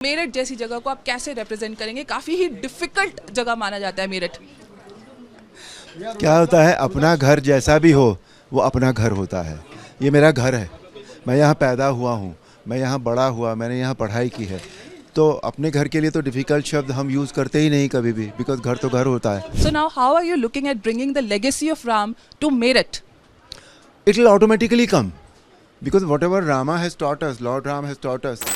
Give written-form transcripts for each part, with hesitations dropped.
मेरठ जैसी जगह को आप कैसे रिप्रेजेंट करेंगे? काफ़ी ही डिफ़िकल्ट जगह माना जाता है मेरठ। क्या होता है, अपना घर जैसा भी हो वो अपना घर होता है। ये मेरा घर है, मैं यहाँ पैदा हुआ हूँ, मैं यहाँ बड़ा हुआ, मैंने यहाँ पढ़ाई की है। तो अपने घर के लिए तो डिफ़िकल्ट शब्द हम यूज़ करते ही नहीं कभी भी, बिकॉज घर तो घर होता है। So now how are you looking at bringing the legacy of Ram to Meerut? It will automatically come because whatever Rama has taught us, Lord Ram has taught us.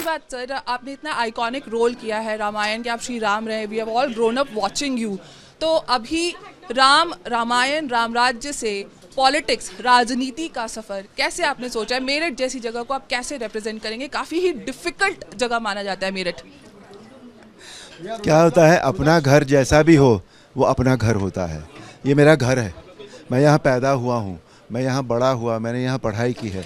बात सर, आपने इतना iconic role किया है रामायण के, आप श्री राम रहे, we have all grown up watching you. तो अभी रामायण राम राज्य से पॉलिटिक्स, राजनीति का सफ़र कैसे आपने सोचा है? मेरठ जैसी जगह को आप कैसे रिप्रेजेंट करेंगे? काफ़ी ही डिफ़िकल्ट जगह माना जाता है मेरठ। क्या होता है, अपना घर जैसा भी हो वो अपना घर होता है। ये मेरा घर है, मैं यहाँ पैदा हुआ हूँ, मैं यहाँ बड़ा हुआ, मैंने यहाँ पढ़ाई की है।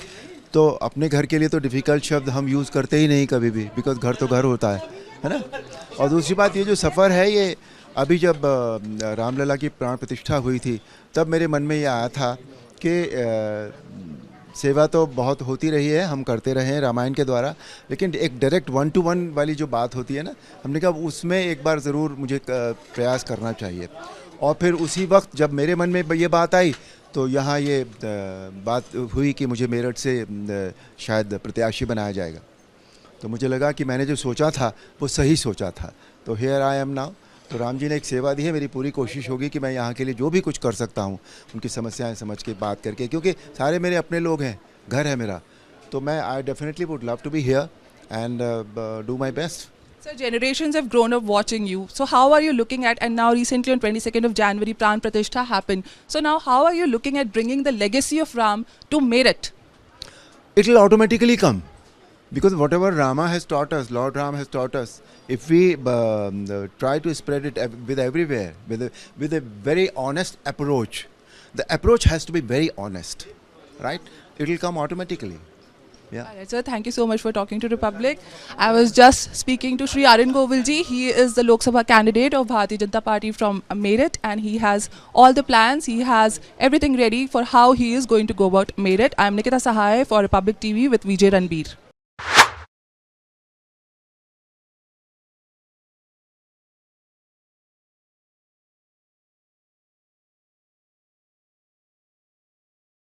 तो अपने घर के लिए तो डिफ़िकल्ट शब्द हम यूज़ करते ही नहीं कभी भी, बिकॉज घर तो घर होता है ना। और दूसरी बात, ये जो सफ़र है, ये अभी जब रामलला की प्राण प्रतिष्ठा हुई थी तब मेरे मन में ये आया था कि सेवा तो बहुत होती रही है, हम करते रहे हैं रामायण के द्वारा, लेकिन एक डायरेक्ट 1 to 1 वाली जो बात होती है ना, हमने कहा उसमें एक बार ज़रूर मुझे प्रयास करना चाहिए। और फिर उसी वक्त जब मेरे मन में ये बात आई तो यहाँ ये बात हुई कि मुझे मेरठ से शायद प्रत्याशी बनाया जाएगा। तो मुझे लगा कि मैंने जो सोचा था वो सही सोचा था। तो हियर आई एम नाउ। तो राम जी ने एक सेवा दी है, मेरी पूरी कोशिश होगी कि मैं यहाँ के लिए जो भी कुछ कर सकता हूँ उनकी समस्याएं समझ के बात करके, क्योंकि सारे मेरे अपने लोग हैं, घर है मेरा। तो मैं I definitely would love to be here and do my best. Sir, generations have grown up watching you. So how are you looking at, and now recently on 22nd of January, Pran Pratishtha happened. So now how are you looking at bringing the legacy of Ram to Meerut? It will automatically come because whatever Rama has taught us, Lord Ram has taught us, if we try to spread it with everywhere, with a very honest approach, the approach has to be very honest, right? It will come automatically. Yeah. All right, sir. Thank you so much for talking to Republic. I was just speaking to Shri Arun Govilji. He is the Lok Sabha candidate of Bharatiya Janata Party from Meerut, and he has all the plans. He has everything ready for how he is going to go about Meerut. I am Nikita Sahai for Republic TV with Vijay Ranbir.